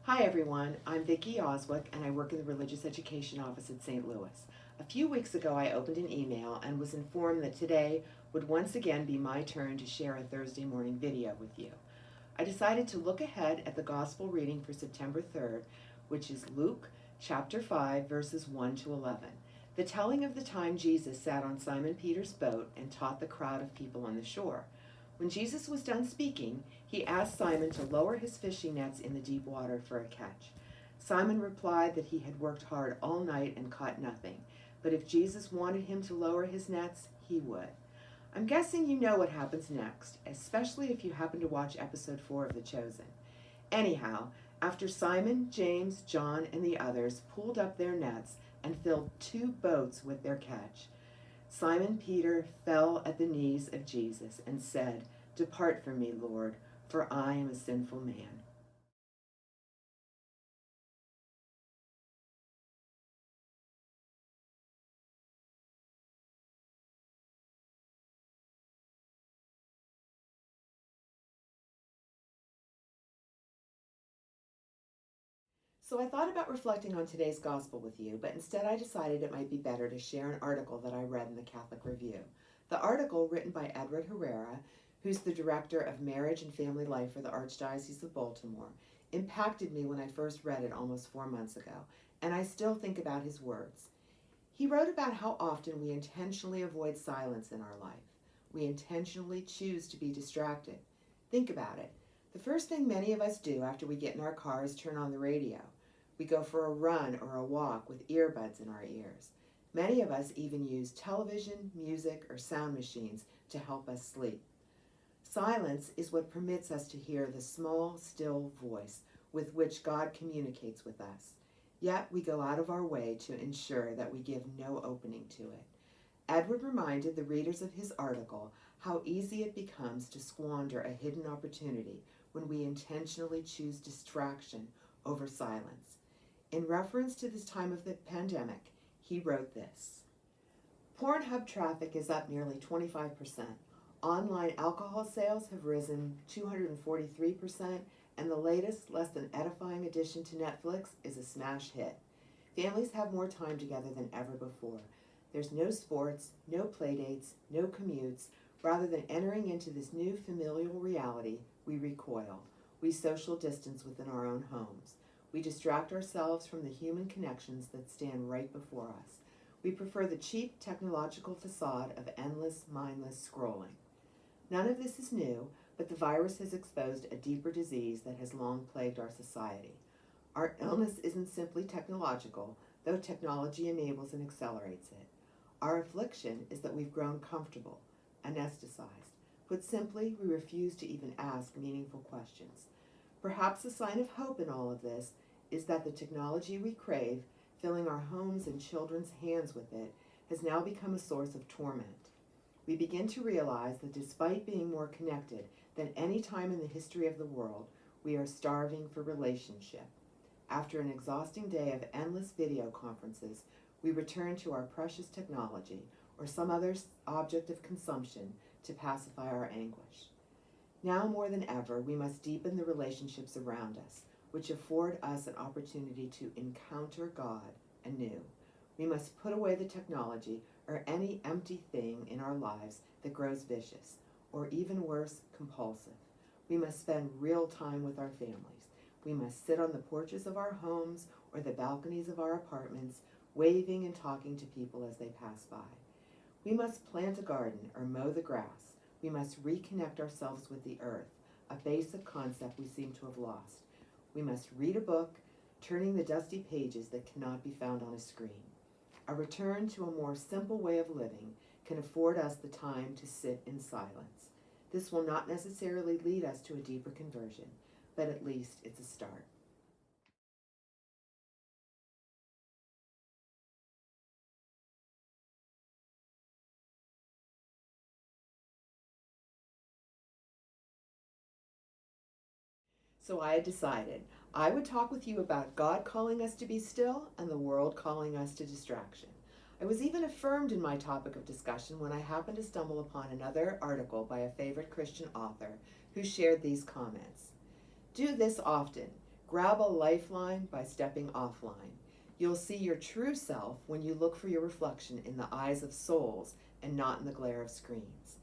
Hi everyone, I'm Vickie Yozwiak and I work in the Religious Education Office at St. Louis. A few weeks ago I opened an email and was informed that today would once again be my turn to share a Thursday morning video with you. I decided to look ahead at the Gospel reading for September 3rd, which is Luke chapter 5 verses 1 to 11. The telling of the time Jesus sat on Simon Peter's boat and taught the crowd of people on the shore. When Jesus was done speaking, he asked Simon to lower his fishing nets in the deep water for a catch. Simon replied that he had worked hard all night and caught nothing, but if Jesus wanted him to lower his nets, he would. I'm guessing you know what happens next, especially if you happen to watch episode 4 of The Chosen. Anyhow, after Simon, James, John, and the others pulled up their nets and filled 2 boats with their catch, Simon Peter fell at the knees of Jesus and said, "Depart from me, Lord, for I am a sinful man." So I thought about reflecting on today's gospel with you, but instead I decided it might be better to share an article that I read in the Catholic Review. The article, written by Edward Herrera, who's the director of marriage and family life for the Archdiocese of Baltimore, impacted me when I first read it almost 4 months ago, and I still think about his words. He wrote about how often we intentionally avoid silence in our life. We intentionally choose to be distracted. Think about it. The first thing many of us do after we get in our car is turn on the radio. We go for a run or a walk with earbuds in our ears. Many of us even use television, music, or sound machines to help us sleep. Silence is what permits us to hear the small, still voice with which God communicates with us. Yet we go out of our way to ensure that we give no opening to it. Edward reminded the readers of his article how easy it becomes to squander a hidden opportunity when we intentionally choose distraction over silence. In reference to this time of the pandemic, he wrote this: Pornhub traffic is up nearly 25%. Online alcohol sales have risen 243%, and the latest, less than edifying addition to Netflix is a smash hit. Families have more time together than ever before. There's no sports, no playdates, no commutes. Rather than entering into this new familial reality, we recoil. We social distance within our own homes. We distract ourselves from the human connections that stand right before us. We prefer the cheap technological facade of endless, mindless scrolling. None of this is new, but the virus has exposed a deeper disease that has long plagued our society. Our illness isn't simply technological, though technology enables and accelerates it. Our affliction is that we've grown comfortable, anesthetized. Put simply, we refuse to even ask meaningful questions. Perhaps a sign of hope in all of this is that the technology we crave, filling our homes and children's hands with it, has now become a source of torment. We begin to realize that despite being more connected than any time in the history of the world, we are starving for relationship. After an exhausting day of endless video conferences, we return to our precious technology or some other object of consumption to pacify our anguish. Now more than ever, we must deepen the relationships around us, which afford us an opportunity to encounter God anew. We must put away the technology or any empty thing in our lives that grows vicious, or even worse, compulsive. We must spend real time with our families. We must sit on the porches of our homes or the balconies of our apartments, waving and talking to people as they pass by. We must plant a garden or mow the grass. We must reconnect ourselves with the earth, a basic concept we seem to have lost. We must read a book, turning the dusty pages that cannot be found on a screen. A return to a more simple way of living can afford us the time to sit in silence. This will not necessarily lead us to a deeper conversion, but at least it's a start. So I had decided I would talk with you about God calling us to be still and the world calling us to distraction. I was even affirmed in my topic of discussion when I happened to stumble upon another article by a favorite Christian author who shared these comments. Do this often. Grab a lifeline by stepping offline. You'll see your true self when you look for your reflection in the eyes of souls and not in the glare of screens.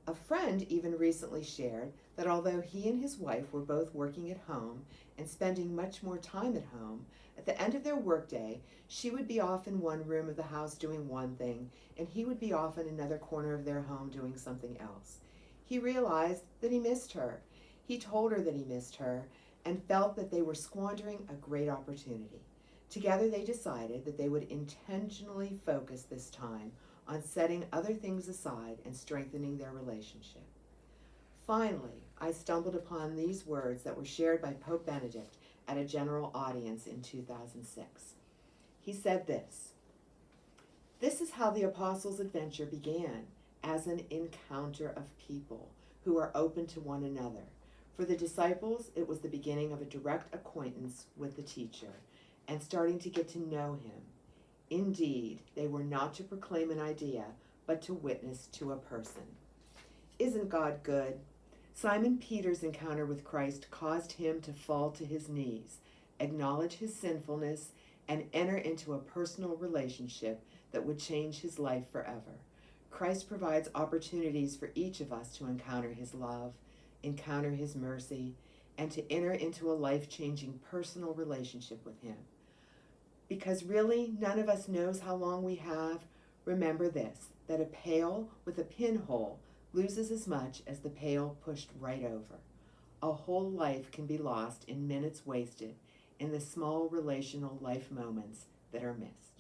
A friend even recently shared that although he and his wife were both working at home and spending much more time at home, at the end of their workday, she would be off in one room of the house doing one thing, and he would be off in another corner of their home doing something else. He realized that he missed her. He told her that he missed her and felt that they were squandering a great opportunity. Together they decided that they would intentionally focus this time on setting other things aside and strengthening their relationship. Finally, I stumbled upon these words that were shared by Pope Benedict at a general audience in 2006. He said this: "This is how the apostles' adventure began, as an encounter of people who are open to one another. For the disciples, it was the beginning of a direct acquaintance with the teacher and starting to get to know him. Indeed, they were not to proclaim an idea, but to witness to a person." Isn't God good? Simon Peter's encounter with Christ caused him to fall to his knees, acknowledge his sinfulness, and enter into a personal relationship that would change his life forever. Christ provides opportunities for each of us to encounter his love, encounter his mercy, and to enter into a life-changing personal relationship with him. Because really, none of us knows how long we have. Remember this, that a pail with a pinhole loses as much as the pail pushed right over. A whole life can be lost in minutes wasted in the small relational life moments that are missed.